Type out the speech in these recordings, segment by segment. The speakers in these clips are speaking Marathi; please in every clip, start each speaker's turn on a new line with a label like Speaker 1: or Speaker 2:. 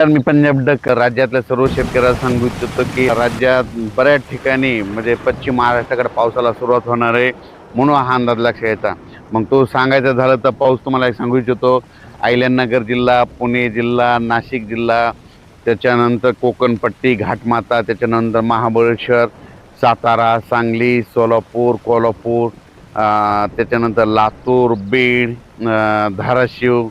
Speaker 1: तर मी पंजाब डक राज्यातल्या सर्व शेतकऱ्यांना सांगू इच्छितो की राज्यात बऱ्याच ठिकाणी म्हणजे पश्चिम महाराष्ट्राकडे पावसाला सुरुवात होणार आहे, म्हणून हा अंदाज लक्षात यायचा. मग तो सांगायचं झालं तर पाऊस तुम्हाला एक सांगू इच्छितो. अहिल्यानगर जिल्हा, पुणे जिल्हा, नाशिक जिल्हा, त्याच्यानंतर कोकणपट्टी, घाटमाता, त्याच्यानंतर महाबळेश्वर, सातारा, सांगली, सोलापूर, कोल्हापूर, त्याच्यानंतर लातूर, बीड, धाराशिव,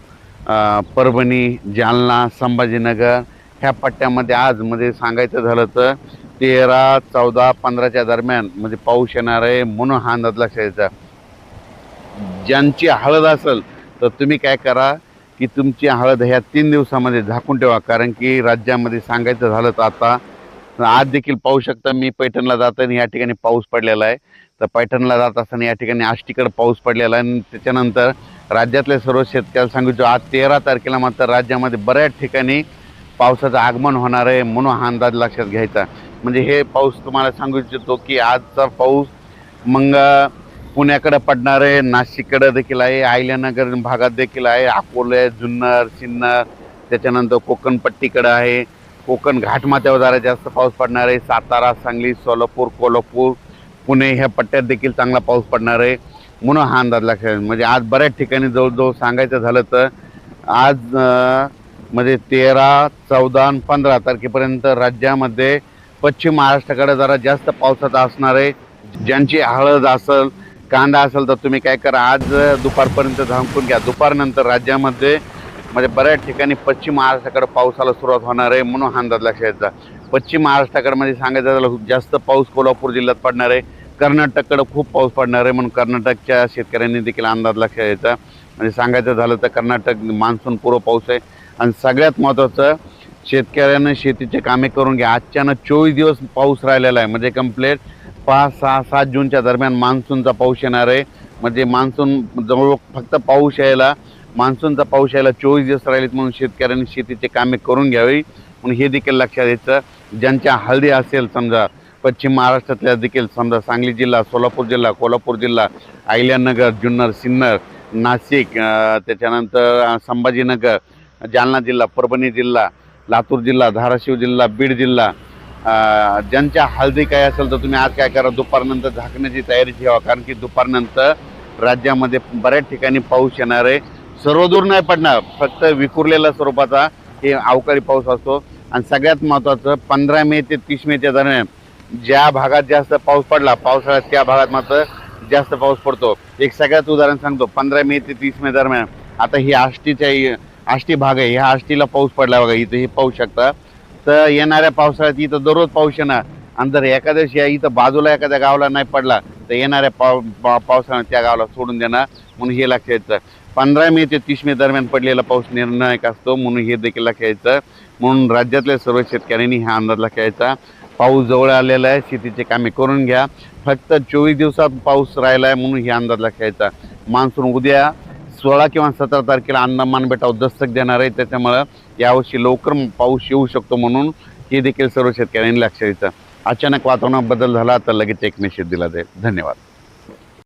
Speaker 1: परभणी, जालना, संभाजीनगर ह्या पट्ट्यामध्ये आज म्हणजे सांगायचं झालं तर 13, 14, 15च्या दरम्यान म्हणजे पाऊस येणार आहे, म्हणून हा अंदाज लक्षात यायचा. ज्यांची हळद असेल तर तुम्ही काय करा की तुमची हळद ह्या 3 दिवसामध्ये झाकून ठेवा, कारण की राज्यामध्ये सांगायचं झालं तर आता आज देखील पाहू शकता. मी पैठणला जाताना या ठिकाणी पाऊस पडलेला आहे. तर पैठणला जात असताना या ठिकाणी आष्टीकडे पाऊस पडलेला आहे आणि त्याच्यानंतर राज्यातल्या सर्व शेतकऱ्याला सांगितलं आज 13 तारखेला मात्र राज्यामध्ये बऱ्याच ठिकाणी पावसाचं आगमन होणार आहे, म्हणून हा अंदाज लक्षात घ्यायचा. म्हणजे हे पाऊस तुम्हाला सांगू इच्छितो की आजचा पाऊस मग पुण्याकडे पडणार आहे, नाशिककडे देखील आहे, अहिल्यानगर भागात देखील आहे, अकोले, जुन्नर, सिन्नर, त्याच्यानंतर कोकणपट्टीकडे आहे, कोकण घाटमाथ्यावर जरा जास्त पाऊस पडणार आहे, सातारा, सांगली, सोलापूर, कोल्हापूर, पुणे ह्या पट्ट्यात देखील चांगला पाऊस पडणार आहे, म्हणून हा अंदाज लक्षात. म्हणजे आज बऱ्याच ठिकाणी जवळजवळ सांगायचं झालं तर आज म्हणजे 13, 14 आणि 15 तारखेपर्यंत राज्यामध्ये पश्चिम महाराष्ट्राकडे जरा जास्त पावसाचा असणार आहे. ज्यांची हळद असेल, कांदा असेल तर तुम्ही काय करा, आज दुपारपर्यंत झाकून घ्या. दुपारनंतर राज्यामध्ये म्हणजे बऱ्याच ठिकाणी पश्चिम महाराष्ट्राकडे पावसाला सुरुवात होणार आहे, म्हणून हा अंदाज लक्षात यायचा. पश्चिम महाराष्ट्राकडे म्हणजे सांगायचं झालं जास्त पाऊस कोल्हापूर जिल्ह्यात पडणार आहे, कर्नाटककडे खूप पाऊस पडणार आहे, म्हणून कर्नाटकच्या शेतकऱ्यांनी देखील अंदाज लक्षात यायचा. म्हणजे सांगायचं झालं तर कर्नाटक मान्सून पूर्व पाऊस आहे. आणि सगळ्यात महत्त्वाचं, शेतकऱ्यांना शेतीचे कामे करून घ्या. आजच्यानं 24 दिवस पाऊस राहिलेला आहे, म्हणजे कंप्लीट 5, 6, 7 जूनच्या दरम्यान मान्सूनचा पाऊस येणार आहे. म्हणजे मान्सून जवळ फक्त मान्सूनचा पाऊस यायला 24 दिवस राहिलेत, म्हणून शेतकऱ्यांनी शेतीचे कामे करून घ्यावी, म्हणून हे देखील लक्षात यायचं. ज्यांच्या हळदी असेल समजा पश्चिम महाराष्ट्रातल्या देखील समजा सांगली जिल्हा, सोलापूर जिल्हा, कोल्हापूर जिल्हा, अहिल्यानगर, जुन्नर, सिन्नर, नाशिक, त्याच्यानंतर संभाजीनगर, जालना जिल्हा, परभणी जिल्हा, लातूर जिल्हा, धाराशिव जिल्हा, बीड जिल्हा, ज्यांच्या हळदी काय असेल तर तुम्ही आज काय करा, दुपारनंतर झाकण्याची तयारी ठेवा, कारण की दुपारनंतर राज्यामध्ये बऱ्याच ठिकाणी पाऊस येणार आहे. सर्वदूर नाही पडणार, फक्त विखुरलेल्या स्वरूपाचा हे अवकाळी पाऊस असतो. आणि सगळ्यात महत्त्वाचं 15 मे ते 30 मेच्या दरम्यान ज्या भागात जास्त पाऊस पडला पावसाळ्यात त्या भागात मात्र जास्त पाऊस पडतो. एक सगळ्यात उदाहरण सांगतो. 15 मे ते 30 मे दरम्यान आता ही आष्टी भाग आहे, ह्या आष्टीला पाऊस पडला बघा, इथं हे पाहू शकता. तर येणाऱ्या पावसाळ्यात इथं दररोज पाऊस येणार, आणि जर एखाद्या दिवशी इथं बाजूला एखाद्या गावाला नाही पडला तर येणाऱ्या पावसाळ्यात त्या गावाला सोडून देणार, म्हणून हे लक्षात यायचं. 15 मे ते 30 मे दरम्यान पडलेला पाऊस निर्णायक असतो, म्हणून हे देखील लक्षात यायचं. म्हणून राज्यातल्या सर्व शेतकऱ्यांनी हा अंदाज लक्षात यायचा. पाऊस जवळ आलेला आहे, शेतीचे कामे करून घ्या. फक्त 24 दिवसात पाऊस राहिला आहे, म्हणून हे अंदाज लक्षात यायचा. मान्सून उद्या 16 किंवा 17 तारखेला अंदमान बेटावर दस्तक देणार आहे, त्याच्यामुळं यावर्षी लवकर पाऊस येऊ शकतो, म्हणून हे देखील सर्व शेतकऱ्यांनी लक्षात यायचं. अचानक वातावरणात बदल झाला तर लगेच एक मेसेज दिला जाईल. धन्यवाद.